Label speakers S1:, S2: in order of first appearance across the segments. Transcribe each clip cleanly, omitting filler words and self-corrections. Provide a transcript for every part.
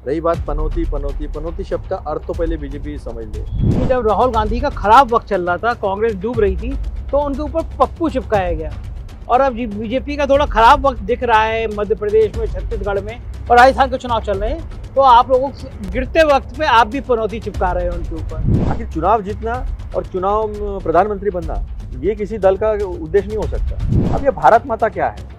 S1: रही बात पनौती पनौती पनौती शब्द का अर्थ तो पहले बीजेपी समझ ले।
S2: कि जब राहुल गांधी का खराब वक्त चल रहा था, कांग्रेस डूब रही थी, तो उनके ऊपर पप्पू चिपकाया गया। और अब बीजेपी का थोड़ा खराब वक्त दिख रहा है मध्य प्रदेश में, छत्तीसगढ़ में और राजस्थान के चुनाव चल रहे हैं, तो आप लोगों को गिरते वक्त पे आप भी पनौती चिपका रहे हो उनके ऊपर।
S1: आखिर चुनाव जीतना और चुनाव प्रधानमंत्री बनना ये किसी दल का उद्देश्य नहीं हो सकता। अब ये भारत माता क्या है?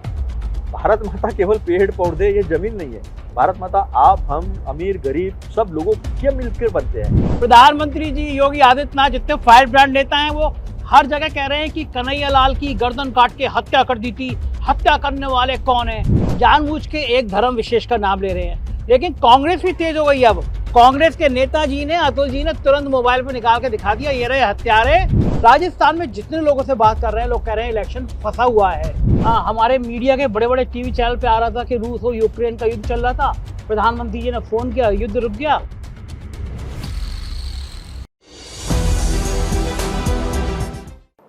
S1: भारत माता केवल पेड़ पौधे, ये जमीन नहीं है। भारत माता आप, हम, अमीर गरीब सब लोगों के मिलकर बनते हैं।
S2: प्रधानमंत्री जी योगी आदित्यनाथ जितने फायर ब्रांड नेता हैं, वो हर जगह कह रहे हैं कि कन्हैया लाल की गर्दन काट के हत्या कर दी थी। हत्या करने वाले कौन है? जानबूझ के एक धर्म विशेष का नाम ले रहे हैं। लेकिन कांग्रेस भी तेज हो गई। अब कांग्रेस के नेताजी ने, अतुल जी ने तुरंत मोबाइल पर निकाल के दिखा दिया, ये रहे हत्यारे। राजस्थान में जितने लोगों से बात कर रहे हैं, लोग कह रहे हैं इलेक्शन फंसा हुआ है। हमारे मीडिया के बड़े बड़े टीवी चैनल पे आ रहा था कि रूस और यूक्रेन का युद्ध चल रहा था, प्रधानमंत्री जी ने फोन किया, युद्ध रुक गया।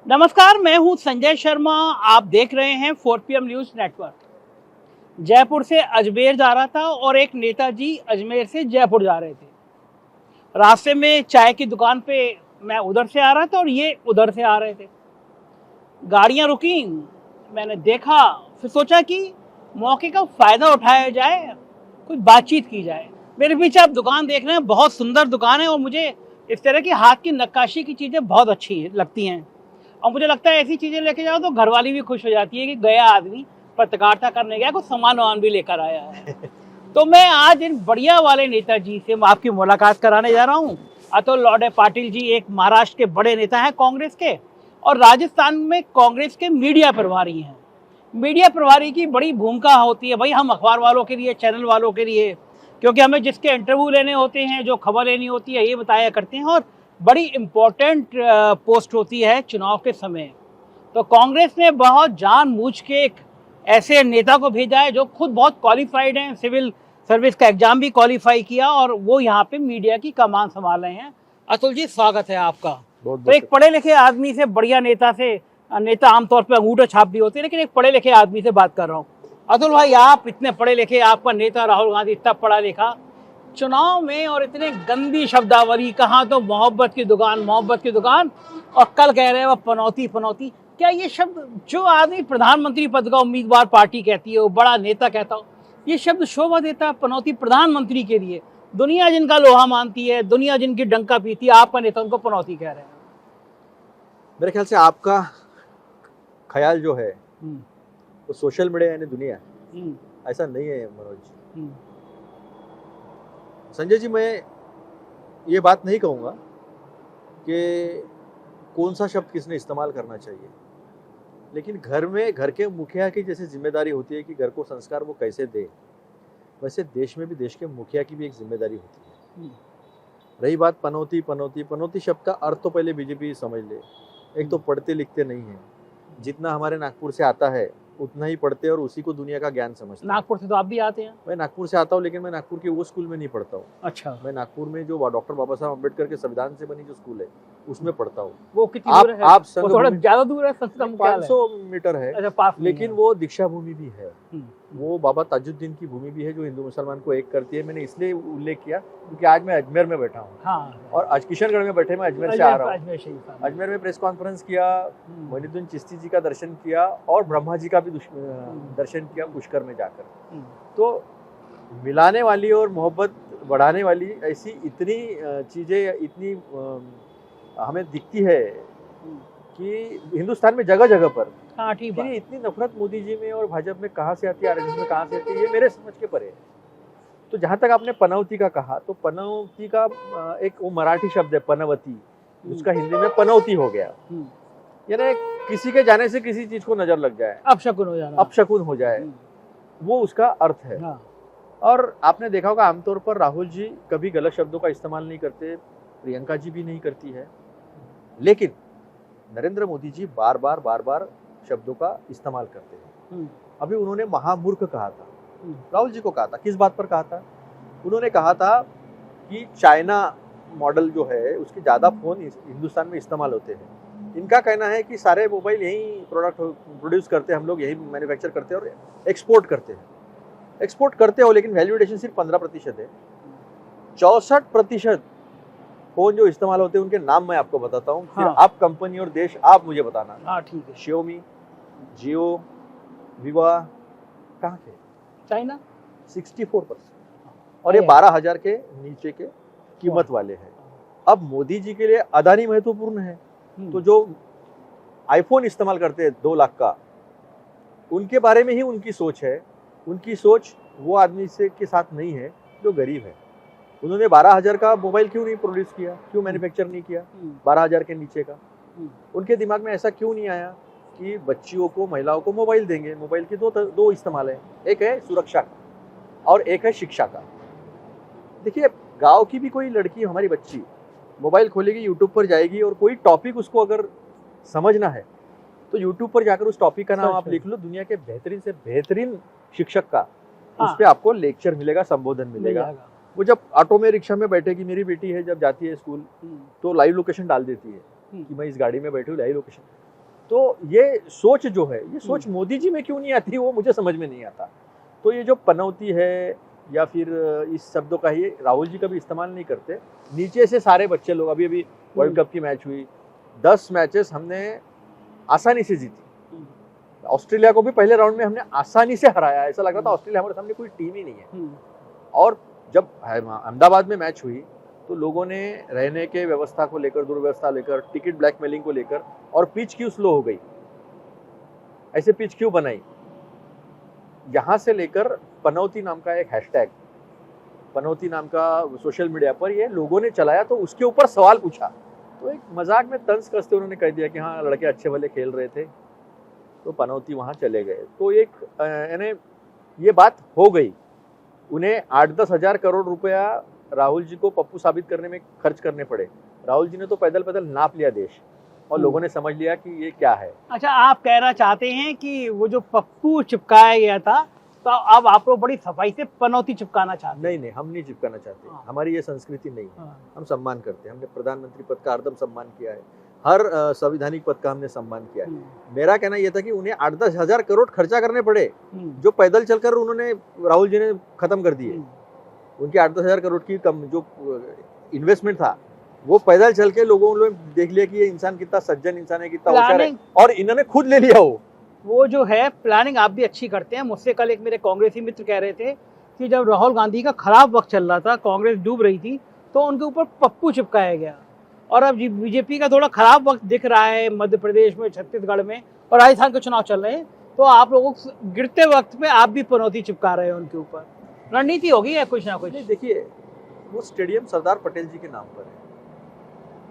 S2: नमस्कार, मैं हूं संजय शर्मा, आप देख रहे हैं 4PM न्यूज नेटवर्क। जयपुर से अजमेर जा रहा था और एक नेताजी अजमेर से जयपुर जा रहे थे। रास्ते में चाय की दुकान पे मैं उधर से आ रहा था और ये उधर से आ रहे थे। गाड़ियां रुकी, मैंने देखा, फिर सोचा कि मौके का फायदा उठाया जाए, कुछ बातचीत की जाए। मेरे पीछे आप दुकान देख रहे हैं, बहुत सुंदर दुकान है और मुझे इस तरह की हाथ की नक्काशी की चीज़ें बहुत अच्छी लगती हैं। और मुझे लगता है ऐसी चीज़ें लेके जाओ तो घरवाली भी खुश हो जाती है कि गया आदमी पत्रकारिता करने गया, कुछ सामान वामान भी लेकर आया है। तो मैं आज इन बढ़िया वाले नेताजी से आपकी मुलाकात कराने जा रहा हूँ। अतुल लौडे पाटिल जी एक महाराष्ट्र के बड़े नेता हैं कांग्रेस के, और राजस्थान में कांग्रेस के मीडिया प्रभारी हैं। मीडिया प्रभारी की बड़ी भूमिका होती है भाई, हम अखबार वालों के लिए, चैनल वालों के लिए, क्योंकि हमें जिसके इंटरव्यू लेने होते हैं, जो खबर लेनी होती है, ये बताया करते हैं। और बड़ी इम्पोर्टेंट पोस्ट होती है चुनाव के समय। तो कांग्रेस ने बहुत जानबूझ के एक ऐसे नेता को भेजा है जो खुद बहुत क्वालिफाइड हैं, सिविल सर्विस का एग्जाम भी क्वालिफाई किया, और वो यहाँ पे मीडिया की कमान संभाल रहे हैं। अतुल जी, स्वागत है आपका। तो एक पढ़े लिखे आदमी से, बढ़िया नेता से, नेता आमतौर पर अंगूठा छाप भी होते हैं, लेकिन एक पढ़े लिखे आदमी से बात कर रहा हूँ। अतुल भाई, आप इतने पढ़े लिखे, आपका नेता राहुल गांधी इतना पढ़ा लिखा, चुनाव में और इतने गंदी शब्दावली, कहाँ तो मोहब्बत की दुकान, और कल कह रहे हैं वो पनौती पनौती। क्या ये शब्द, जो आदमी प्रधानमंत्री पद का उम्मीदवार पार्टी कहती है, वो बड़ा नेता कहता हो, ये शब्द शोभा देता है पनौती प्रधानमंत्री के लिए? दुनिया जिनका लोहा मानती है, दुनिया जिनकी डंका पीती है, आपका नेता उनको पनौती कह रहे हैं।
S1: मेरे ख्याल से आपका ख्याल जो है तो सोशल मीडिया यानी दुनिया, ऐसा नहीं है मनोज जी। संजय जी, मैं ये बात नहीं कहूँगा कि कौन सा शब्द किसने इस्तेमाल करना चाहिए, लेकिन घर के मुखिया की जैसे जिम्मेदारी होती है कि घर को संस्कार वो कैसे दे, वैसे देश में भी देश के मुखिया की भी एक जिम्मेदारी होती है। रही बात पनौती पनौती पनौती शब्द का अर्थ तो पहले बीजेपी समझ ले। एक तो पढ़ते लिखते नहीं है, जितना हमारे नागपुर से आता है उतना ही पढ़ते और उसी को दुनिया का ज्ञान समझते।
S2: नागपुर से तो आप भी आते हैं?
S1: मैं नागपुर से आता हूँ, लेकिन मैं नागपुर के वो स्कूल में नहीं पढ़ता हूँ।
S2: अच्छा।
S1: मैं नागपुर में जो डॉक्टर बाबा साहब अम्बेडकर के संविधान से बनी जो स्कूल है उसमें पढ़ता हूँ।
S2: वो कितनी दूर है?
S1: आप
S2: वो थोड़ा ज्यादा दूर है, 500
S1: मीटर है।
S2: अच्छा, पास।
S1: लेकिन वो दीक्षा भूमि भी है, वो बाबा ताजुद्दीन की भूमि भी है, जो हिंदू मुसलमान को एक करती है। मैंने इसलिए उल्लेख किया क्योंकि आज मैं अजमेर में बैठा हूँ।
S2: हाँ।
S1: और आज किशनगढ़ में बैठे, मैं अजमेर से आ रहा हूँ। अजमेर में प्रेस कॉन्फ्रेंस किया, मोइनुद्दीन चिश्ती जी का दर्शन किया और ब्रह्मा जी का भी दर्शन किया पुष्कर में जाकर। तो मिलाने वाली और मोहब्बत बढ़ाने वाली ऐसी इतनी चीजें इतनी हमें दिखती है कि हिंदुस्तान में जगह जगह पर।
S2: हाँ, ठीक है।
S1: इतनी नफरत मोदी जी में और भाजपा में कहाँ से आती है, आरएसएस में कहाँ से आती है, ये मेरे समझ के परे है। तो जहाँ तक आपने पनौती का कहा, तो पनौती का एक वो मराठी शब्द है पनवती, उसका हिंदी में पनौती हो गया। यानी किसी के जाने से किसी चीज को नजर लग जाए, अपशकुन हो जाए, वो उसका अर्थ है।
S2: हाँ। और
S1: आपने देखा होगा आमतौर पर राहुल जी कभी गलत शब्दों का इस्तेमाल नहीं करते, प्रियंका जी भी नहीं करती है, लेकिन नरेंद्र मोदी जी बार बार शब्दों का इस्तेमाल करते हैं। अभी उन्होंने महामूर्ख कहा था, राहुल जी को कहा था। किस बात पर कहा था? उन्होंने कहा था कि चाइना मॉडल जो है उसके ज़्यादा फ़ोन हिंदुस्तान में इस्तेमाल होते हैं। इनका कहना है कि सारे मोबाइल यहीं प्रोडक्ट प्रोड्यूस करते हैं, हम लोग यही मैन्युफैक्चर करते हैं और एक्सपोर्ट करते हैं। एक्सपोर्ट करते हो लेकिन वैल्यू एडिशन सिर्फ 15% है। 64% फोन जो इस्तेमाल होते हैं उनके नाम मैं आपको बताता हूँ, फिर
S2: हाँ।
S1: आप कंपनी और देश आप मुझे बताना।
S2: हाँ ठीक है।
S1: Xiaomi, जियो, विवा, कहाँ के?
S2: चाइना
S1: 64%। और ये 12,000 के नीचे के कीमत वाले हैं। अब मोदी जी के लिए अदानी महत्वपूर्ण है, तो जो आईफोन इस्तेमाल करते हैं 2 लाख का, उनके बारे में ही उनकी सोच है। उनकी सोच वो आदमी से के साथ नहीं है जो गरीब है। उन्होंने 12,000 का मोबाइल क्यों नहीं प्रोड्यूस किया, क्यों मैन्युफैक्चर नहीं किया 12,000 के नीचे का? उनके दिमाग में ऐसा क्यों नहीं आया कि बच्चियों को, महिलाओं को मोबाइल देंगे? मोबाइल के दो इस्तेमाल है, एक है सुरक्षा का और एक है शिक्षा का। देखिए, गांव की भी कोई लड़की, हमारी बच्ची मोबाइल खोलेगी, यूट्यूब पर जाएगी और कोई टॉपिक उसको अगर समझना है तो यूट्यूब पर जाकर उस टॉपिक का नाम आप लिख लो, दुनिया के बेहतरीन से बेहतरीन शिक्षक का उस पर आपको लेक्चर मिलेगा, संबोधन मिलेगा। वो जब ऑटो में, रिक्शा में बैठेगी, मेरी बेटी है, जब जाती है स्कूल तो लाइव लोकेशन डाल देती है कि मैं इस गाड़ी में बैठी हूँ, लाइव लोकेशन। तो ये सोच जो है, ये सोच मोदी जी में क्यों नहीं आती, वो मुझे समझ में नहीं आता। तो ये जो पनौती है या फिर इस शब्दों का ही राहुल जी कभी इस्तेमाल नहीं करते। नीचे से सारे बच्चे लोग, अभी वर्ल्ड कप की मैच हुई, 10 मैचेस हमने आसानी से जीती। ऑस्ट्रेलिया को भी पहले राउंड में हमने आसानी से हराया, ऐसा लग रहा था ऑस्ट्रेलिया हमारे सामने कोई टीम ही नहीं है। और जब अहमदाबाद में मैच हुई तो लोगों ने रहने के व्यवस्था को लेकर, दुर्व्यवस्था लेकर, टिकट ब्लैकमेलिंग को लेकर, और पिच क्यों स्लो हो गई, ऐसे पिच क्यों बनाई, यहाँ से लेकर पनौती नाम का एक हैशटैग, पनौती नाम का सोशल मीडिया पर ये लोगों ने चलाया, तो उसके ऊपर सवाल पूछा तो एक मजाक में तंज कसते उन्होंने कह दिया कि हाँ, लड़के अच्छे भले खेल रहे थे तो पनौती वहाँ चले गए। तो एक यानी ये बात हो गई। उन्हें 8-10 हजार करोड़ रुपया राहुल जी को पप्पू साबित करने में खर्च करने पड़े। राहुल जी ने तो पैदल पैदल नाप लिया देश और लोगों ने समझ लिया कि ये क्या है।
S2: अच्छा, आप कहना चाहते हैं कि वो जो पप्पू चिपकाया गया था, तो अब आप लोग बड़ी सफाई से पनौती चिपकाना चाहते हैं?
S1: नहीं, हम नहीं चिपकाना चाहते। हमारी ये संस्कृति नहीं है। हम सम्मान करते हैं। हमने प्रधानमंत्री पद का हरदम सम्मान किया है, हर संवैधानिक पद का हमने सम्मान किया है। मेरा कहना यह था कि उन्हें 8-10 हजार करोड़ खर्चा करने पड़े, जो पैदल चलकर उन्होंने, राहुल जी ने खत्म कर दिए। उनके 8-10 हजार करोड़ की जो इन्वेस्टमेंट था वो पैदल चल के लोगों ने देख लिया कि ये इंसान कितना सज्जन इंसान है, कितना होशियार है, और इन्होंने खुद ले लिया।
S2: वो जो है प्लानिंग आप भी अच्छी करते हैं। मुझसे कल एक मेरे कांग्रेसी मित्र कह रहे थे कि जब राहुल गांधी का खराब वक्त चल रहा था, कांग्रेस डूब रही थी, तो उनके ऊपर पप्पू चिपकाया गया। और अब बीजेपी का थोड़ा खराब वक्त दिख रहा है मध्य प्रदेश में, छत्तीसगढ़ में, और राजस्थान के चुनाव चल रहे हैं, तो आप लोगों को गिरते वक्त पे आप भी पनौती चिपका रहे हैं उनके ऊपर। रणनीति होगी या कुछ ना कुछ?
S1: देखिए, वो स्टेडियम सरदार पटेल जी के नाम पर है।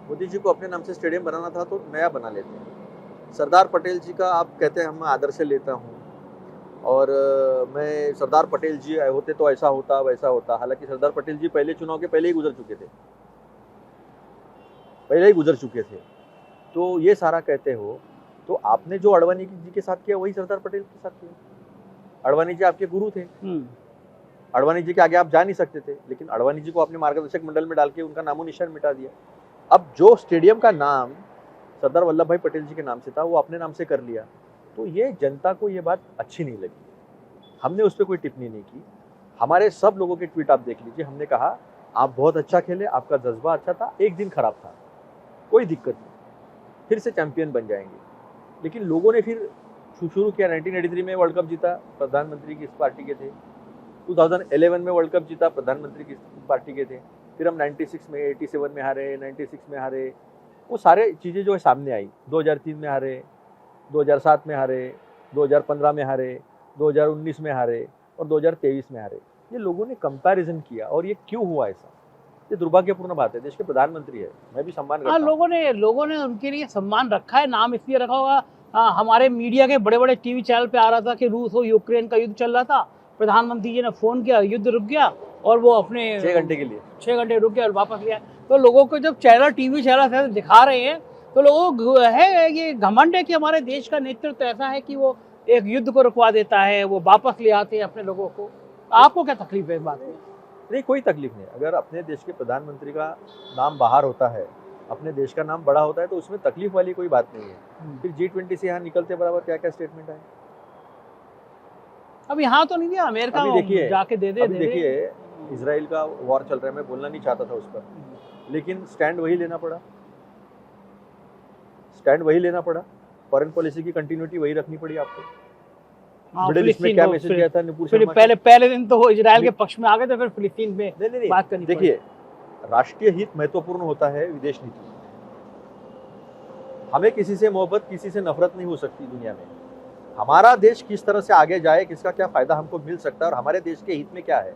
S1: मोदी जी को अपने नाम से स्टेडियम बनाना था तो नया बना लेते हैं। सरदार पटेल जी का आप कहते हैं हम आदर्श लेता हूँ, और मैं सरदार पटेल जी होते तो ऐसा होता वैसा होता। हालांकि सरदार पटेल जी पहले चुनाव के पहले ही गुजर चुके थे, तो ये सारा कहते हो तो आपने जो अडवाणी जी के साथ किया वही सरदार पटेल के साथ किया। अडवाणी जी आपके गुरु थे, अडवाणी जी के आगे आप जा नहीं सकते थे, लेकिन अडवाणी जी को आपने मार्गदर्शक मंडल में डाल के उनका नामो निशान मिटा दिया। अब जो स्टेडियम का नाम सरदार वल्लभ भाई पटेल जी के नाम से था वो अपने नाम से कर लिया, तो ये जनता को ये बात अच्छी नहीं लगी। हमने उस पर कोई टिप्पणी नहीं की। हमारे सब लोगों के ट्वीट आप देख लीजिए, हमने कहा आप बहुत अच्छा खेले, आपका जज्बा अच्छा था, एक दिन खराब था, कोई दिक्कत नहीं, फिर से चैंपियन बन जाएंगे। लेकिन लोगों ने फिर शुरू किया। 1983 में वर्ल्ड कप जीता, प्रधानमंत्री की इस पार्टी के थे। 2011 में वर्ल्ड कप जीता, प्रधानमंत्री की पार्टी के थे। फिर हम 96 में, 87 में हारे, 96 में हारे, वो सारे चीज़ें जो है सामने आई। 2003 में हारे, 2007 में हारे, 2015 में हारे, 2019 में हारे और 2023 में हारे। ये लोगों ने कंपैरिजन किया, और ये क्यों हुआ ऐसा? ये दुर्भाग्यपूर्ण बात है। देश के प्रधानमंत्री है, मैं भी सम्मान करता हूं।
S2: लोगों ने उनके लिए सम्मान रखा है। नाम इसलिए रखा होगा, हमारे मीडिया के बड़े बड़े टीवी चैनल पे आ रहा था कि रूस और यूक्रेन का युद्ध चल रहा था, प्रधानमंत्री जी ने फोन किया, युद्ध रुक गया, और वो अपने
S1: 6 घंटे के लिए
S2: 6 घंटे रुक गया और वापस लिया। तो लोगों को जब टीवी चैनल दिखा रहे हैं, तो लोगों को है ये घमंड है कि हमारे देश का नेतृत्व ऐसा है कि वो एक युद्ध को रुकवा देता है, वो वापस ले आते हैं अपने लोगों को। आपको क्या तकलीफ है इस बात में?
S1: नहीं, कोई तकलीफ नहीं। अगर अपने देश के प्रधानमंत्री का नाम बाहर होता है, अपने देश का नाम बड़ा होता है, तो उसमें तकलीफ वाली कोई बात नहीं है। फिर G20 से यहाँ निकलते बराबर क्या क्या स्टेटमेंट आए,
S2: अब यहाँ तो नहीं दिया, अमेरिका
S1: अभी देखिए,
S2: जाके दे
S1: अभी देखिए इसराइल का वॉर चल रहा है, मैं बोलना नहीं चाहता था उस पर, लेकिन स्टैंड वही लेना पड़ा, स्टैंड वही लेना पड़ा, फॉरेन पॉलिसी की कंटिन्यूटी वही रखनी पड़ी आपको।
S2: हाँ,
S1: मिडिल ईस्ट में क्या मैसेज दिया था नुपुर शर्मा
S2: फिर पहले दिन तो वो इजराइल के पक्ष में आ गए थे, फिर फिलिस्तीन पे
S1: नहीं
S2: बात करनी पड़ी।
S1: देखिए, राष्ट्रीय हित महत्वपूर्ण होता है विदेश नीति। हमें किसी से मोहब्बत, किसी से नफरत नहीं हो सकती दुनिया में। हमारा देश किस तरह से आगे जाए, किसका क्या फायदा हमको मिल सकता है और हमारे देश के हित में क्या है,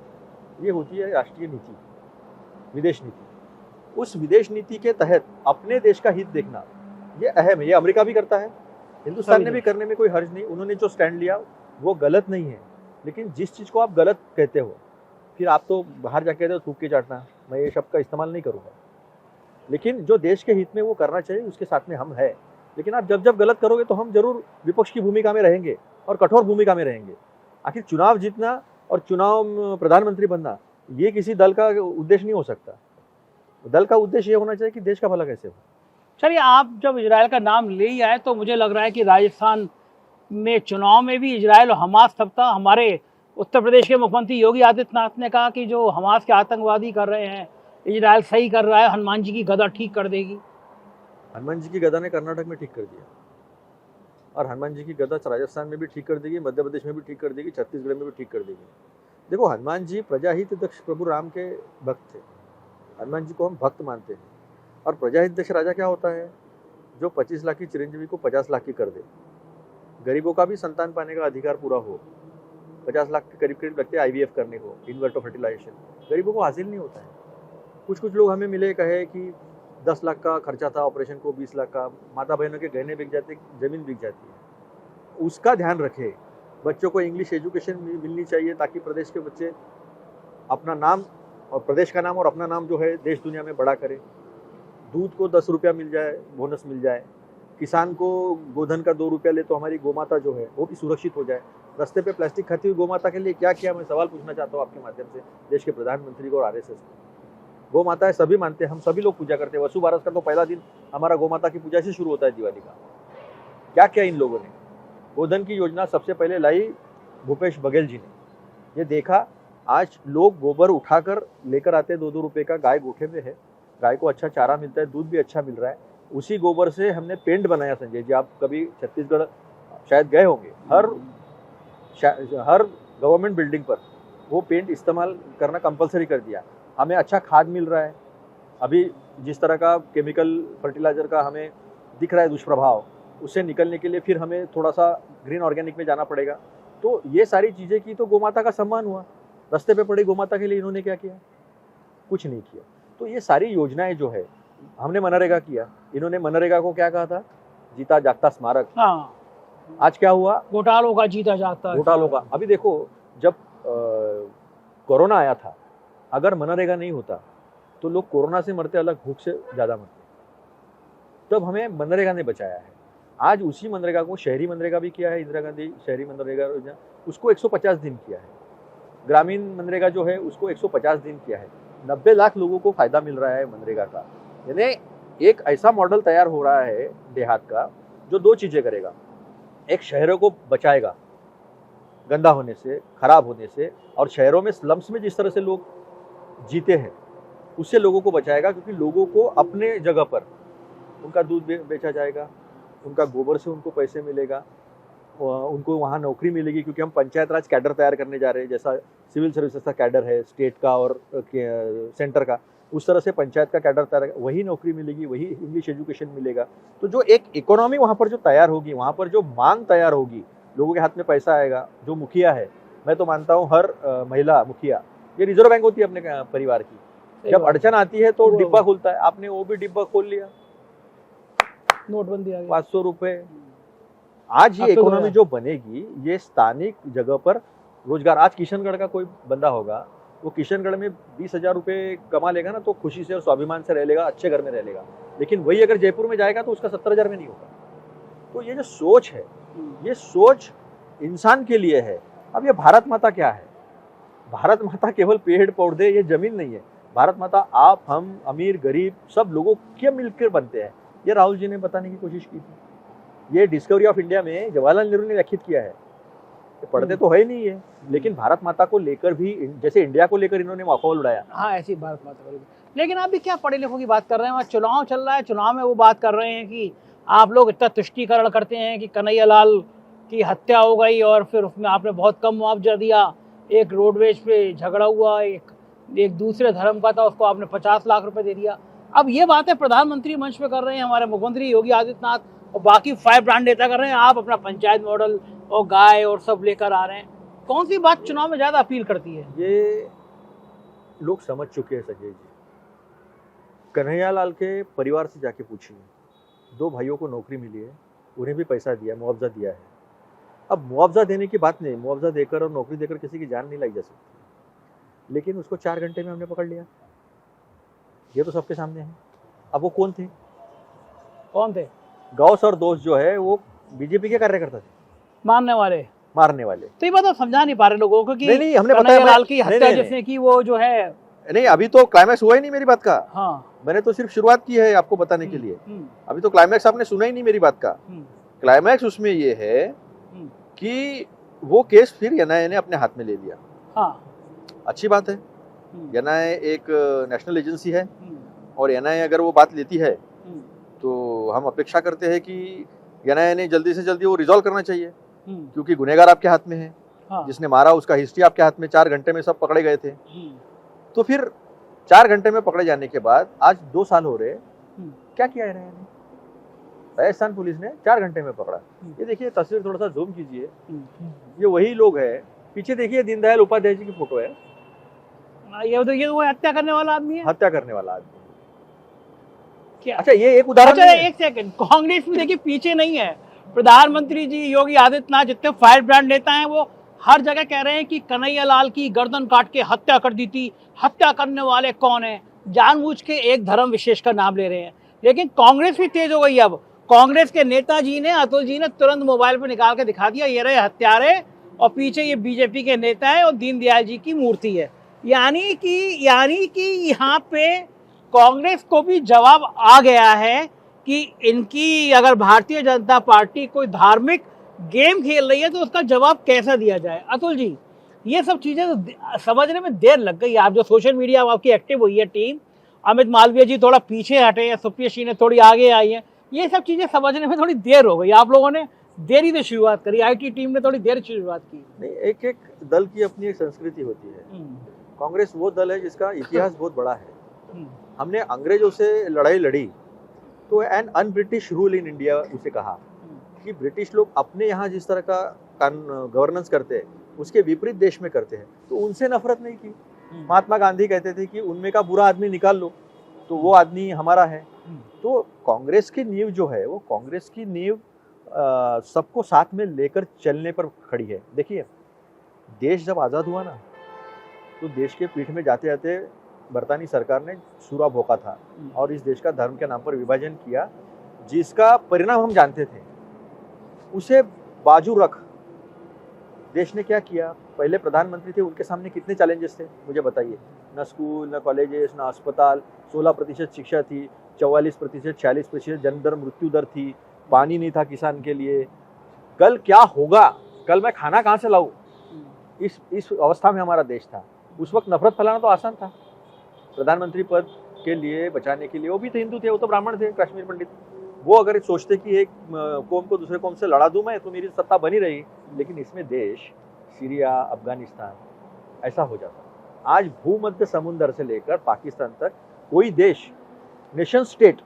S1: ये होती है राष्ट्रीय नीति, विदेश नीति। उस विदेश नीति के तहत अपने देश का हित देखना ये अहम है। ये अमेरिका भी करता है, हिंदुस्तान ने भी करने में कोई हर्ज नहीं। उन्होंने जो स्टैंड लिया वो गलत नहीं है, लेकिन जिस चीज़ को आप गलत कहते हो फिर आप तो बाहर जाके कहते हो थूक के चाटना, मैं ये शब्द का इस्तेमाल नहीं करूँगा। लेकिन जो देश के हित में वो करना चाहिए उसके साथ में हम है। लेकिन आप जब जब गलत करोगे तो हम जरूर विपक्ष की भूमिका में रहेंगे और कठोर भूमिका में रहेंगे। आखिर चुनाव जीतना और चुनाव में प्रधानमंत्री बनना ये किसी दल का उद्देश्य नहीं हो सकता। दल का उद्देश्य ये होना चाहिए कि देश का भला कैसे हो।
S2: चलिए, आप जब इजराइल का नाम ले ही आए तो मुझे लग रहा है कि राजस्थान में चुनाव में भी इजराइल और हमास तब था। हमारे उत्तर प्रदेश के मुख्यमंत्री योगी आदित्यनाथ ने कहा कि जो हमास के आतंकवादी कर रहे हैं इजराइल सही कर रहा है, हनुमान जी की गदा ठीक कर देगी।
S1: हनुमान जी की गदा ने कर्नाटक में ठीक कर दिया और हनुमान जी की गदा राजस्थान में भी ठीक कर देगी, मध्य प्रदेश में भी ठीक कर देगी, छत्तीसगढ़ में भी ठीक कर देगी। देखो, हनुमान जी प्रजाहित दक्ष प्रभु राम के भक्त थे। हनुमान जी को हम भक्त मानते हैं। और प्रजाहित दक्ष राजा क्या होता है? जो 25 लाख की चिरंजीवी को 50 लाख की कर दे, गरीबों का भी संतान पाने का अधिकार पूरा हो। 50 लाख के करीब करीब लगते हैं IVF करने को, इन्वर्टर फर्टिलाइजेशन, गरीबों को हासिल नहीं होता है। कुछ लोग हमें मिले, कहे कि 10 लाख का खर्चा था ऑपरेशन को, 20 लाख का, माता बहनों के गहने बिक जाते, जमीन बिक जाती है। उसका ध्यान रखे। बच्चों को इंग्लिश एजुकेशन मिलनी चाहिए ताकि प्रदेश के बच्चे अपना नाम और प्रदेश का नाम और अपना नाम जो है देश दुनिया में बड़ा करें। दूध को 10 रुपया मिल जाए, बोनस मिल जाए। किसान को गोधन का 2 रुपया ले तो हमारी गोमाता जो है वो भी सुरक्षित हो जाए। रास्ते पे प्लास्टिक खाती हुई गोमाता के लिए क्या किया, मैं सवाल पूछना चाहता हूँ आपके माध्यम से देश के प्रधानमंत्री को और RSS को। गौ माता है, सभी मानते हैं, हम सभी लोग पूजा करते हैं। वसु बारस का तो पहला दिन हमारा गौ माता की पूजा से शुरू होता है, दिवाली का। क्या किया इन लोगों ने? गोधन की योजना सबसे पहले लाई भूपेश बघेल जी ने। ये देखा, आज लोग गोबर उठाकर लेकर आते हैं 2-2 रुपये का। गाय गोठे में है, गाय को अच्छा चारा मिलता है, दूध भी अच्छा मिल रहा है। उसी गोबर से हमने पेंट बनाया। संजय जी, आप कभी छत्तीसगढ़ शायद गए होंगे, हर गवर्नमेंट बिल्डिंग पर वो पेंट इस्तेमाल करना कंपलसरी कर दिया। हमें अच्छा खाद मिल रहा है। अभी जिस तरह का केमिकल फर्टिलाइज़र का हमें दिख रहा है दुष्प्रभाव, उससे निकलने के लिए फिर हमें थोड़ा सा ग्रीन ऑर्गेनिक में जाना पड़ेगा। तो ये सारी चीज़ें की तो गोमाता का सम्मान हुआ। रास्ते पे पड़ी गोमाता के लिए इन्होंने क्या किया? कुछ नहीं किया। तो ये सारी योजनाएं जो है, हमने मनरेगा किया, इन्होंने मनरेगा को क्या कहा था? जीता जागता स्मारक।
S2: हाँ,
S1: आज क्या हुआ?
S2: घोटालों का जीता जागता।
S1: घोटालों का। अभी देखो, जब कोरोना आया था, अगर मनरेगा नहीं होता तो लोग कोरोना से मरते अलग, भूख से ज़्यादा मरते। तब हमें मनरेगा ने बचाया है। आज उसी मनरेगा को शहरी मनरेगा भी किया है, इंदिरा गांधी शहरी मनरेगा योजना, उसको 150 दिन किया है। ग्रामीण मनरेगा जो है उसको 150 दिन किया है। 90 लाख लोगों को फायदा मिल रहा है मनरेगा का। यानी एक ऐसा मॉडल तैयार हो रहा है देहात का जो 2 चीज़ें करेगा। एक, शहरों को बचाएगा गंदा होने से, खराब होने से, और शहरों में स्लम्स में जिस तरह से लोग जीते हैं उससे लोगों को बचाएगा। क्योंकि लोगों को अपने जगह पर उनका दूध बेचा जाएगा, उनका गोबर से उनको पैसे मिलेगा, उनको वहाँ नौकरी मिलेगी। क्योंकि हम पंचायत राज कैडर तैयार करने जा रहे हैं। जैसा सिविल सर्विसेज का कैडर है स्टेट का और सेंटर का, उस तरह से पंचायत का कैडर तैयार, वही नौकरी मिलेगी, वही इंग्लिश एजुकेशन मिलेगा। तो जो एक इकोनॉमी वहाँ पर जो तैयार होगी, वहाँ पर जो मांग तैयार होगी, लोगों के हाथ में पैसा आएगा। जो मुखिया है, मैं तो मानता हूँ हर महिला मुखिया, ये रिजर्व बैंक होती है अपने परिवार की, जब अड़चन आती है तो डिब्बा खुलता है। आपने वो भी डिब्बा खोल लिया,
S2: नोटबंदी आ गई,
S1: 500 रुपए। आज ये इकोनॉमी जो बनेगी, ये स्थानिक जगह पर रोजगार। आज किशनगढ़ का कोई बंदा होगा, वो किशनगढ़ में 20,000 रुपये कमा लेगा ना, तो खुशी से और स्वाभिमान से रह लेगा, अच्छे घर में रह लेगा। लेकिन वही अगर जयपुर में जाएगा तो उसका 70,000 में नहीं होगा। तो ये जो सोच है, ये सोच इंसान के लिए है। अब ये भारत माता क्या है? भारत माता केवल पेड़ पौधे, ये जमीन नहीं है। भारत माता आप, हम, अमीर गरीब सब लोगों के मिलकर बनते हैं। ये राहुल जी ने बताने की कोशिश की थी। ये डिस्कवरी ऑफ इंडिया में जवाहरलाल नेहरू ने व्याख्यात किया है पढ़ते तो है ही नहीं है, लेकिन भारत माता को लेकर भी जैसे इंडिया को लेकर इन्होंने माहौल उड़ाया।
S2: हाँ, ऐसी भारत माता को। लेकिन आप भी क्या पढ़े लिखों की बात कर रहे हैं, वहाँ चुनाव चल रहा है, चुनाव में वो बात कर रहे हैं कि आप लोग इतना तुष्टीकरण करते हैं कि कन्हैया लाल की हत्या हो गई और फिर उसमें आपने बहुत कम मुआवजा दिया, एक रोडवेज पे झगड़ा हुआ, एक दूसरे धर्म का था, उसको आपने 50 लाख रुपए दे दिया। अब ये बातें प्रधानमंत्री मंच पे कर रहे हैं, हमारे मुख्यमंत्री योगी आदित्यनाथ और बाकी 5 ब्रांड नेता कर रहे हैं, आप अपना पंचायत मॉडल और गाय और सब लेकर आ रहे हैं। कौन सी बात चुनाव में ज्यादा अपील करती है?
S1: ये लोग समझ चुके हैं संजय जी। कन्हैया लाल के परिवार से जाके पूछिए, 2 भाइयों को नौकरी मिली है, उन्हें भी पैसा दिया, मुआवजा दिया है। अब मुआवजा देने की बात नहीं, मुआवजा देकर और नौकरी देकर किसी की जान नहीं लाई जा सकती, लेकिन उसको 4 घंटे में हमने पकड़ लिया, ये तो सबके सामने है। अब वो कौन थे? गौस और दोस्त जो है वो बीजेपी के कार्यकर्ता थे,
S2: मारने वाले। तो ये बात आप समझा नहीं पा रहे लोगों को कि
S1: नहीं, हमने
S2: कन्हैया लाल की हत्या जिसने की वो जो है,
S1: नहीं अभी तो क्लाइमैक्स हुआ ही नहीं मेरी बात का।
S2: हाँ,
S1: मैंने तो सिर्फ शुरुआत की है आपको बताने के लिए, अभी तो क्लाइमैक्स आपने सुना ही नहीं मेरी बात का। क्लाइमैक्स उसमें ये है कि वो केस फिर एनआईए ने अपने हाथ में ले लिया।
S2: हाँ,
S1: अच्छी बात है, एनआईए एक नेशनल एजेंसी है और एनआईए अगर वो बात लेती है तो हम अपेक्षा करते हैं कि एनआईए ने जल्दी से जल्दी वो रिजॉल्व करना चाहिए, क्योंकि गुनहगार आपके हाथ में है।
S2: हाँ,
S1: जिसने मारा उसका हिस्ट्री आपके हाथ में, 4 घंटे में सब पकड़े गए थे। तो फिर 4 घंटे में पकड़े जाने के बाद आज 2 साल हो रहे, क्या किया एनआईए ने? राजस्थान पुलिस ने 4 घंटे में पकड़ा। ये देखिए तस्वीर थोड़ा सा जूम कीजिए, ये वही लोग हैं, पीछे देखिए दीनदयाल उपाध्याय जी की फोटो है।
S2: ये वो हत्या करने वाला आदमी है,
S1: हत्या करने वाला आदमी।
S2: क्या?
S1: अच्छा ये एक उदाहरण
S2: अच्छा, एक सेकंड, कांग्रेस में देखिए पीछे नहीं है। प्रधानमंत्री जी योगी आदित्यनाथ जितने 5 ब्रांड नेता हैं वो हर जगह कह रहे हैं कि कन्हैया लाल की गर्दन काट के हत्या कर दी थी, हत्या करने वाले कौन है, जानबूझ के एक धर्म विशेष का नाम ले रहे हैं। लेकिन कांग्रेस भी तेज हो गई। अब कांग्रेस के नेताजी ने, अतुल जी ने तुरंत मोबाइल पर निकाल के दिखा दिया, ये रहे हत्यारे और पीछे ये बीजेपी के नेता है और दीनदयाल जी की मूर्ति है। यानी कि यहाँ पे कांग्रेस को भी जवाब आ गया है कि इनकी अगर भारतीय जनता पार्टी कोई धार्मिक गेम खेल रही है तो उसका जवाब कैसा दिया जाए। अतुल जी, ये सब चीजें तो समझने में देर लग गई। आप जो सोशल मीडिया में आपकी एक्टिव हुई है टीम, अमित मालवीय जी थोड़ा पीछे हटे हैं, सुप्रिया सिंह ने थोड़ी आगे आई है, ये सब चीजें समझने में थोड़ी देर हो गई। आप लोगों ने देरी से शुरुआत करी, आईटी टीम ने थोड़ी देर से शुरुआत की।
S1: नहीं, एक एक दल की अपनी एक संस्कृति होती है। कांग्रेस वो दल है जिसका इतिहास बहुत बड़ा है। हमने अंग्रेजों से लड़ाई लड़ी तो एन अन ब्रिटिश रूल इन इंडिया उसे कहा कि ब्रिटिश लोग अपने यहाँ जिस तरह का गवर्नेंस करते हैं उसके विपरीत देश में करते हैं, तो उनसे नफरत नहीं की। महात्मा गांधी कहते थे कि उनमें का बुरा आदमी निकाल लो तो वो आदमी हमारा है। तो कांग्रेस की नींव जो है वो कांग्रेस की नींव सबको साथ में लेकर चलने पर खड़ी है। देखिए देश जब आज़ाद हुआ ना तो देश के पीठ में जाते जाते बरतानी सरकार ने सूरा भोंका था और इस देश का धर्म के नाम पर विभाजन किया, जिसका परिणाम हम जानते थे। उसे बाजू रख देश ने क्या किया? पहले प्रधानमंत्री थे, उनके सामने कितने चैलेंजेस थे मुझे बताइए। न स्कूल, न कॉलेजेस, न अस्पताल, 16% शिक्षा थी, 44%, 46% जन्म दर मृत्यु दर थी, पानी नहीं था किसान के लिए। कल क्या होगा, कल मैं खाना कहाँ से लाऊं, इस अवस्था में हमारा देश था। उस वक्त नफरत फैलाना तो आसान था। प्रधानमंत्री पद के लिए बचाने के लिए, वो भी तो हिंदू थे, वो तो ब्राह्मण थे, कश्मीर पंडित, वो अगर सोचते कि एक कौम को दूसरे कौम से लड़ा दूं मैं तो मेरी सत्ता बनी रही। लेकिन इसमें देश सीरिया, अफगानिस्तान ऐसा हो जाता। आज भूमध्य समुद्र से लेकर पाकिस्तान तक कोई देश, नेशन स्टेट,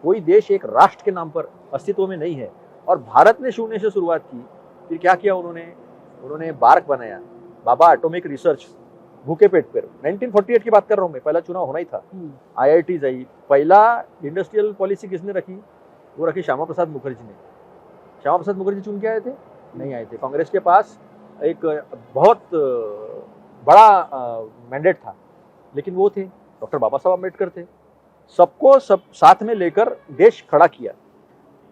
S1: कोई देश एक राष्ट्र के नाम पर अस्तित्व में नहीं है। और भारत ने शून्य से शुरुआत की। फिर क्या किया उन्होंने बार्क बनाया, बाबा एटॉमिक रिसर्च, भूखे पेट पर। 1948 की बात कर रहा हूँ मैं, पहला चुनाव होना ही था। IIT आई, पहला इंडस्ट्रियल पॉलिसी किसने रखी? वो रखी श्यामा प्रसाद मुखर्जी ने। श्यामा प्रसाद मुखर्जी चुन के आए थे? नहीं आए थे। कांग्रेस के पास एक बहुत बड़ा मैंडेट था, लेकिन वो थे डॉक्टर बाबा साहब अम्बेडकर थे। सबको सब साथ में लेकर देश खड़ा किया।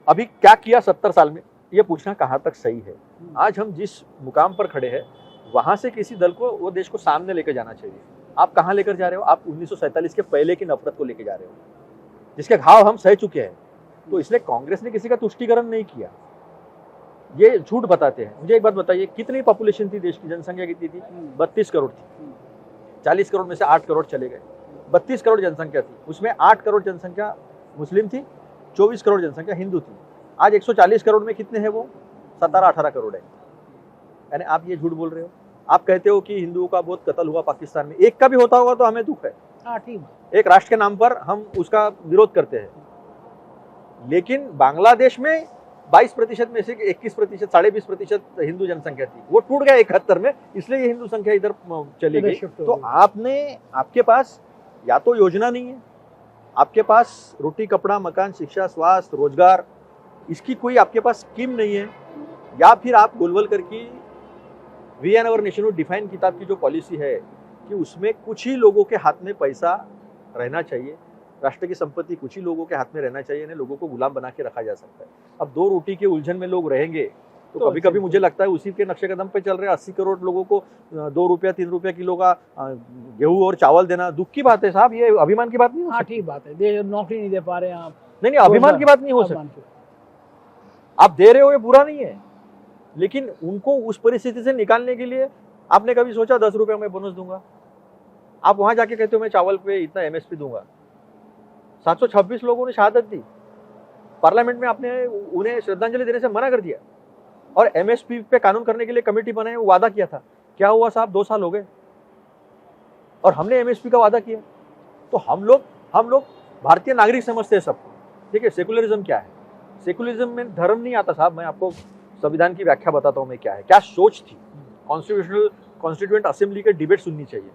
S1: अभी क्या किया 70 साल में, ये पूछना कहाँ तक सही है। आज हम जिस मुकाम पर खड़े हैं वहां से किसी दल को, वो देश को सामने लेकर जाना चाहिए। आप कहाँ लेकर जा रहे हो? आप 1947 के पहले की नफरत को लेकर जा रहे हो, जिसके घाव हम सह चुके हैं। तो इसलिए कांग्रेस ने किसी का तुष्टीकरण नहीं किया। ये झूठ बताते हैं। मुझे एक बात बताइए, कितनी पॉपुलेशन थी देश की, जनसंख्या कितनी थी? 32 करोड़ थी। 40 करोड़ में से 8 करोड़ चले गए। 32 करोड़ जनसंख्या थी, उसमें 8 करोड़ जनसंख्या मुस्लिम थी, 24 करोड़ जनसंख्या हिंदू थी। आज 140 करोड़ में कितने हैं वो? 17-18 करोड़ है। यानी आप ये झूठ बोल रहे हो। आप कहते हो कि हिंदुओं का बहुत कत्ल हुआ पाकिस्तान में, एक का भी होता होगा तो हमें दुख है।
S2: हाँ ठीक है।
S1: एक राष्ट्र के नाम पर हम उसका विरोध करते हैं, लेकिन बांग्लादेश में 22% में से 21%, 20.5% हिंदू जनसंख्या थी, वो टूट गया 71 में, इसलिए ये हिंदू संख्या इधर चली गई। तो आपके पास या तो योजना नहीं है, आपके पास रोटी कपड़ा मकान शिक्षा स्वास्थ्य रोजगार इसकी कोई आपके पास स्कीम नहीं है, या फिर आप गोलवल करके वी एन अवर नेशन डिफाइन किताब की जो पॉलिसी है कि उसमें कुछ ही लोगों के हाथ में पैसा रहना चाहिए, राष्ट्र की संपत्ति कुछ ही लोगों के हाथ में रहना चाहिए, इन्हें लोगों को गुलाम बना के रखा जा सकता है। अब 2 रोटी के उलझन में लोग रहेंगे तो कभी कभी मुझे लगता है उसी के नक्शे कदम पे चल रहे 80 करोड़ लोगों को 2 रुपया 3 रुपया किलो का गेहूं और चावल देना दुख की बात है साहब, ये अभिमान की बात नहीं हो
S2: हाँ
S1: सकती।
S2: ठीक बात है, नौकरी नहीं दे पा रहे हैं आप।
S1: नहीं, अभिमान की बात नहीं हो सकती। आप दे रहे हो ये बुरा नहीं है, लेकिन उनको उस परिस्थिति से निकालने के लिए आपने कभी सोचा 10 रुपया मैं बोनस दूंगा? आप वहां जाके कहते हो मैं चावल पे इतना एमएसपी दूंगा। 726 लोगों ने शहादत दी, पार्लियामेंट में आपने उन्हें श्रद्धांजलि देने से मना कर दिया, और एमएसपी पे कानून करने के लिए कमेटी बनाई, वो वादा किया था। क्या हुआ साहब, 2 साल हो गए और हमने एमएसपी का वादा किया। तो हम लोग भारतीय नागरिक समझते हैं सबको। ठीक है, सेकुलरिज्म क्या है? सेकुलरिज्म में धर्म नहीं आता साहब। मैं आपको संविधान की व्याख्या बताता हूँ मैं क्या सोच थी। कॉन्स्टिट्यूएंट असेंबली के डिबेट सुननी चाहिए।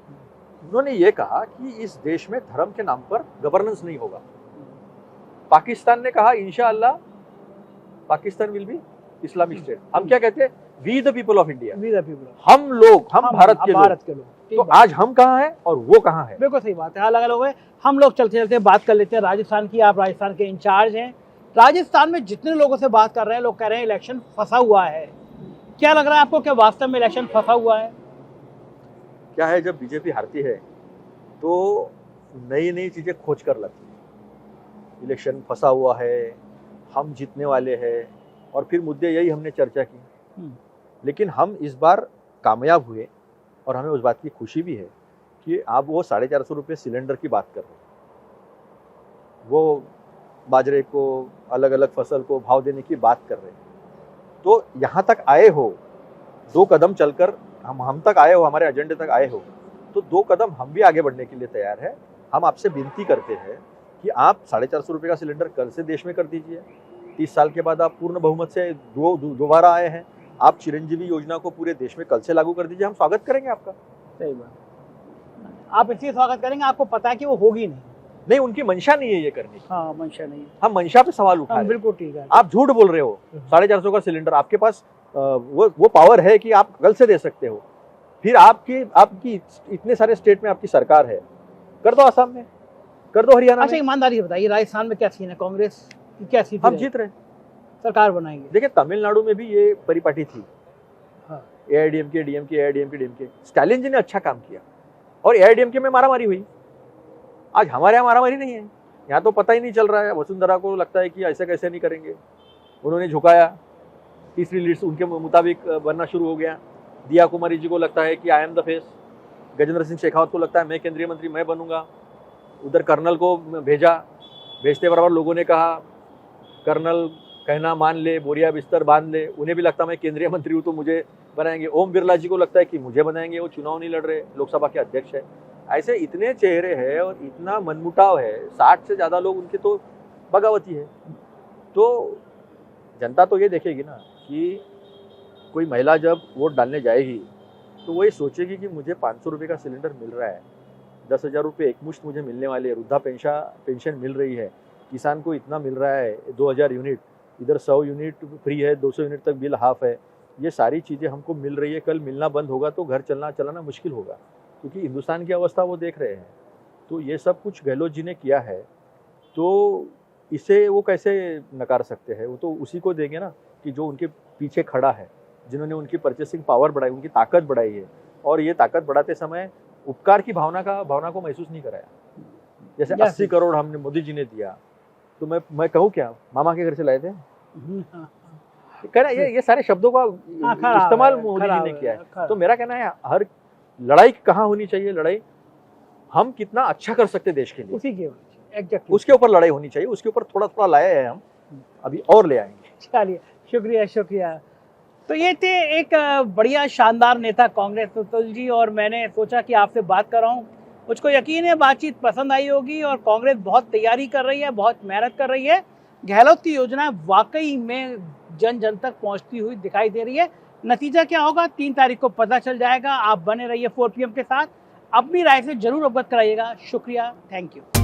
S1: उन्होंने ये कहा कि इस देश में धर्म के नाम पर गवर्नेंस नहीं होगा। पाकिस्तान ने कहा इंशाअल्लाह Pakistan will be Islamic state. हम क्या कहते हैं? We the people of India, हम भारत के लोग। तो आज हम कहाँ हैं और वो कहाँ है?
S2: बिल्कुल सही बात है, अलग अलग है। हम लोग चलते चलते बात कर लेते हैं राजस्थान की। आप राजस्थान के इंचार्ज हैं। राजस्थान में जितने लोगों से बात कर रहे हैं, लोग कह रहे हैं इलेक्शन फंसा हुआ है। क्या लग रहा है आपको, क्या वास्तव में इलेक्शन फंसा हुआ है?
S1: क्या है, जब बीजेपी हारती है तो नई नई चीजें खोज कर लाती है। इलेक्शन फंसा हुआ है, हम जीतने वाले हैं, और फिर मुद्दे यही हमने चर्चा की। लेकिन हम इस बार कामयाब हुए और हमें उस बात की खुशी भी है कि आप वो 450 रुपये सिलेंडर की बात कर रहे हैं, वो बाजरे को अलग अलग फसल को भाव देने की बात कर रहे हैं। तो यहाँ तक आए हो, 2 कदम चलकर हम तक आए हो, हमारे एजेंडे तक आए हो, तो 2 कदम हम भी आगे बढ़ने के लिए तैयार है। हम आपसे विनती करते हैं कि आप 450 रुपये का सिलेंडर कल से देश में कर दीजिए। 30 साल के बाद आप पूर्ण बहुमत से दोबारा आए हैं, आप चिरंजीवी योजना को पूरे देश में कल से लागू कर दीजिए। हम स्वागत करेंगे आपका।
S2: सही बात, आप इसलिए स्वागत करेंगे, आपको पता है कि वो होगी
S1: नहीं, उनकी मंशा नहीं है ये करने की।
S2: हाँ, मंशा नहीं है।
S1: हम मंशा पे सवाल उठा रहे हैं।
S2: बिल्कुल ठीक है।
S1: आप झूठ बोल रहे हो। 450 का सिलेंडर आपके पास वो पावर है कि आप कल से दे सकते हो। फिर आपकी इतने सारे स्टेट में आपकी सरकार है, कर दो आसाम में, कर दो हरियाणा में।
S2: अच्छा, ईमानदारी से बताइए, राजस्थान में क्या सीन है? कांग्रेस की क्या सीट?
S1: हम जीत रहे,
S2: सरकार बनाएंगे।
S1: देखिए तमिलनाडु में भी ये परिपाटी थी।
S2: हाँ।
S1: AIADMK DMK. स्टालिन जी ने अच्छा काम किया और एआईडीएमके में मारामारी हुई। आज हमारे यहाँ मारामारी नहीं है। यहाँ तो पता ही नहीं चल रहा है। वसुंधरा को लगता है कि ऐसे कैसे नहीं करेंगे, उन्होंने झुकाया, तीसरी लिस्ट उनके मुताबिक बनना शुरू हो गया। दिया कुमारी जी को लगता है कि I am the face. Gajendra Singh Shekhawat को लगता है मैं केंद्रीय मंत्री मैं बनूंगा। उधर कर्नल को भेजते बराबर लोगों ने कहा कर्नल कहना मान ले, बोरिया बिस्तर बांध ले। उन्हें भी लगता मैं केंद्रीय मंत्री हूँ तो मुझे बनाएंगे। ओम बिरला जी को लगता है कि मुझे बनाएंगे, वो चुनाव नहीं लड़ रहे, लोकसभा के अध्यक्ष है। ऐसे इतने चेहरे हैं और इतना मनमुटाव है। 60 से ज़्यादा लोग उनके तो बगावती है। तो जनता तो ये देखेगी ना कि कोई महिला जब वोट डालने जाएगी तो वो ये सोचेगी कि मुझे 500 रुपये का सिलेंडर मिल रहा है, 10,000 रुपये एकमुश्त मुझे मिलने वाले, वृद्धा पेंशन मिल रही है, किसान को इतना मिल रहा है 2000 यूनिट, इधर 100 यूनिट फ्री है, 200 यूनिट तक बिल हाफ है। ये सारी चीज़ें हमको मिल रही है। कल मिलना बंद होगा तो घर चलाना मुश्किल होगा, क्योंकि हिंदुस्तान की अवस्था वो देख रहे हैं। तो ये सब कुछ गहलोत जी ने किया है, तो इसे वो कैसे नकार सकते हैं? वो तो उसी को देंगे ना कि जो उनके पीछे खड़ा है, जिन्होंने उनकी परचेसिंग पावर बढ़ाई, उनकी ताकत बढ़ाई है। और ये ताकत बढ़ाते समय उपकार की भावना को महसूस नहीं कराया। जैसे 80 करोड़ हमने मोदी जी ने दिया, तो मैं कहूँ क्या, मामा के घर से लाए थे? कहना ये सारे शब्दों का
S2: हाँ, खराब
S1: इस्तेमाल
S2: है,
S1: मोदी जी
S2: खराब
S1: ने
S2: है,
S1: किया है।
S2: खराब।
S1: तो मेरा कहना है हर लड़ाई कहाँ होनी चाहिए, लड़ाई हम कितना अच्छा कर सकते देश के लिए
S2: उसी के एग्जैक्टली
S1: उसके ऊपर लड़ाई होनी चाहिए। उसके ऊपर थोड़ा थोड़ा लाया है हम, अभी और ले आएंगे।
S2: चलिए, शुक्रिया शुक्रिया। तो ये थे एक बढ़िया शानदार नेता कांग्रेस अतुल जी, और मैंने सोचा कि आपसे बात कर रहा हूँ। मुझको यकीन है बातचीत पसंद आई होगी, और कांग्रेस बहुत तैयारी कर रही है, बहुत मेहनत कर रही है। गहलोत की योजना वाकई में जन जन तक पहुंचती हुई दिखाई दे रही है। नतीजा क्या होगा 3 तारीख को पता चल जाएगा। आप बने रहिए 4 PM के साथ, अपनी राय से जरूर अवगत कराइएगा। शुक्रिया, थैंक यू।